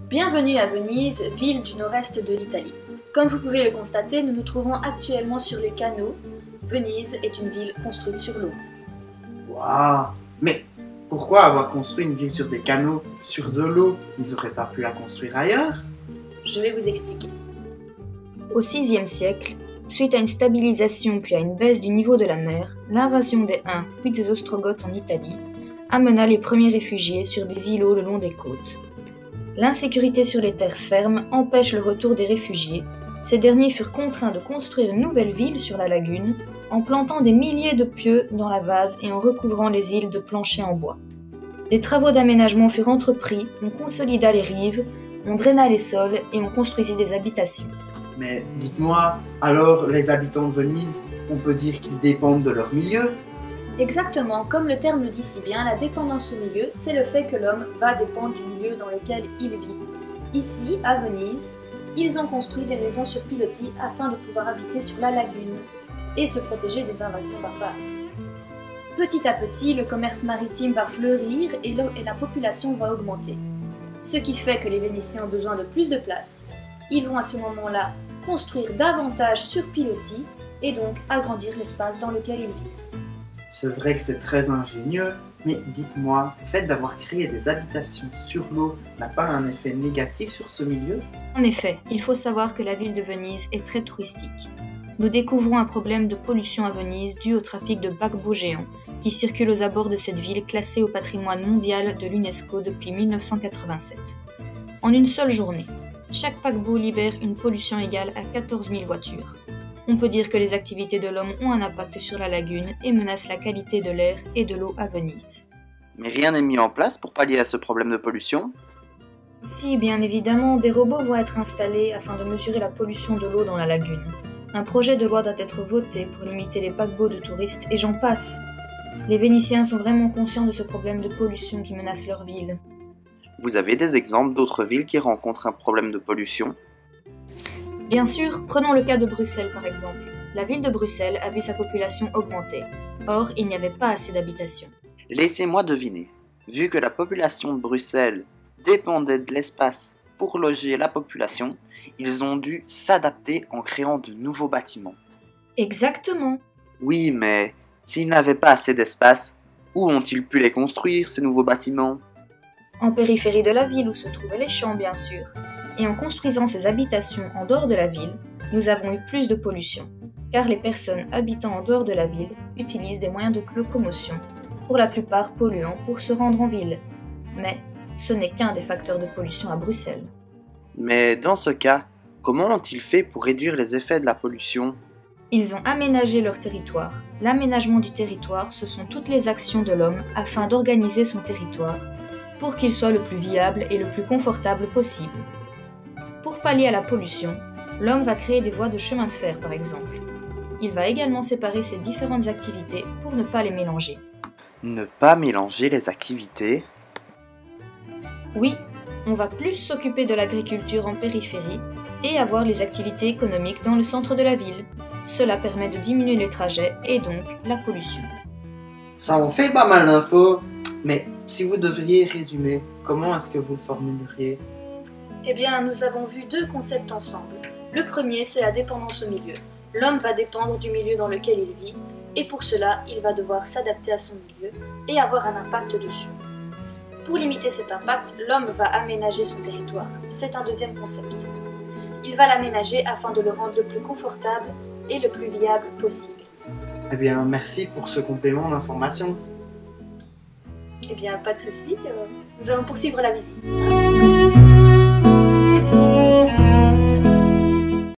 Bienvenue à Venise, ville du nord-est de l'Italie. Comme vous pouvez le constater, nous nous trouvons actuellement sur les canaux. Venise est une ville construite sur l'eau. Waouh! Mais pourquoi avoir construit une ville sur des canaux, sur de l'eau? Ils n'auraient pas pu la construire ailleurs? Je vais vous expliquer. Au VIe siècle, suite à une stabilisation puis à une baisse du niveau de la mer, l'invasion des Huns puis des Ostrogoths en Italie amena les premiers réfugiés sur des îlots le long des côtes. L'insécurité sur les terres fermes empêche le retour des réfugiés. Ces derniers furent contraints de construire une nouvelle ville sur la lagune en plantant des milliers de pieux dans la vase et en recouvrant les îles de planchers en bois. Des travaux d'aménagement furent entrepris, on consolida les rives, on draina les sols et on construisit des habitations. Mais dites-moi, alors les habitants de Venise, on peut dire qu'ils dépendent de leur milieu? Exactement, comme le terme le dit si bien, la dépendance au milieu, c'est le fait que l'homme va dépendre du milieu dans lequel il vit. Ici, à Venise, ils ont construit des maisons sur pilotis afin de pouvoir habiter sur la lagune et se protéger des invasions barbares. Petit à petit, le commerce maritime va fleurir et la population va augmenter. Ce qui fait que les Vénitiens ont besoin de plus de place. Ils vont à ce moment-là construire davantage sur pilotis et donc agrandir l'espace dans lequel ils vivent. C'est vrai que c'est très ingénieux, mais dites-moi, le fait d'avoir créé des habitations sur l'eau n'a pas un effet négatif sur ce milieu? En effet, il faut savoir que la ville de Venise est très touristique. Nous découvrons un problème de pollution à Venise dû au trafic de paquebots géants qui circulent aux abords de cette ville classée au patrimoine mondial de l'UNESCO depuis 1987. En une seule journée, chaque paquebot libère une pollution égale à 14 000 voitures. On peut dire que les activités de l'homme ont un impact sur la lagune et menacent la qualité de l'air et de l'eau à Venise. Mais rien n'est mis en place pour pallier à ce problème de pollution? Si, bien évidemment, des robots vont être installés afin de mesurer la pollution de l'eau dans la lagune. Un projet de loi doit être voté pour limiter les paquebots de touristes et j'en passe. Les Vénitiens sont vraiment conscients de ce problème de pollution qui menace leur ville. Vous avez des exemples d'autres villes qui rencontrent un problème de pollution? Bien sûr, prenons le cas de Bruxelles par exemple. La ville de Bruxelles a vu sa population augmenter. Or, il n'y avait pas assez d'habitations. Laissez-moi deviner. Vu que la population de Bruxelles dépendait de l'espace pour loger la population, ils ont dû s'adapter en créant de nouveaux bâtiments. Exactement. Oui, mais s'ils n'avaient pas assez d'espace, où ont-ils pu les construire, ces nouveaux bâtiments? En périphérie de la ville où se trouvaient les champs, bien sûr. Et en construisant ces habitations en dehors de la ville, nous avons eu plus de pollution, car les personnes habitant en dehors de la ville utilisent des moyens de locomotion, pour la plupart polluants, pour se rendre en ville. Mais ce n'est qu'un des facteurs de pollution à Bruxelles. Mais dans ce cas, comment ont-ils fait pour réduire les effets de la pollution? Ils ont aménagé leur territoire. L'aménagement du territoire, ce sont toutes les actions de l'homme afin d'organiser son territoire pour qu'il soit le plus viable et le plus confortable possible. Pour pallier à la pollution, l'homme va créer des voies de chemin de fer par exemple. Il va également séparer ces différentes activités pour ne pas les mélanger. Ne pas mélanger les activités? Oui, on va plus s'occuper de l'agriculture en périphérie et avoir les activités économiques dans le centre de la ville. Cela permet de diminuer les trajets et donc la pollution. Ça en fait pas mal d'infos, mais si vous devriez résumer, comment est-ce que vous le formuleriez? Eh bien, nous avons vu deux concepts ensemble. Le premier, c'est la dépendance au milieu. L'homme va dépendre du milieu dans lequel il vit, et pour cela, il va devoir s'adapter à son milieu et avoir un impact dessus. Pour limiter cet impact, l'homme va aménager son territoire. C'est un deuxième concept. Il va l'aménager afin de le rendre le plus confortable et le plus viable possible. Eh bien, merci pour ce complément d'information. Eh bien, pas de souci, nous allons poursuivre la visite.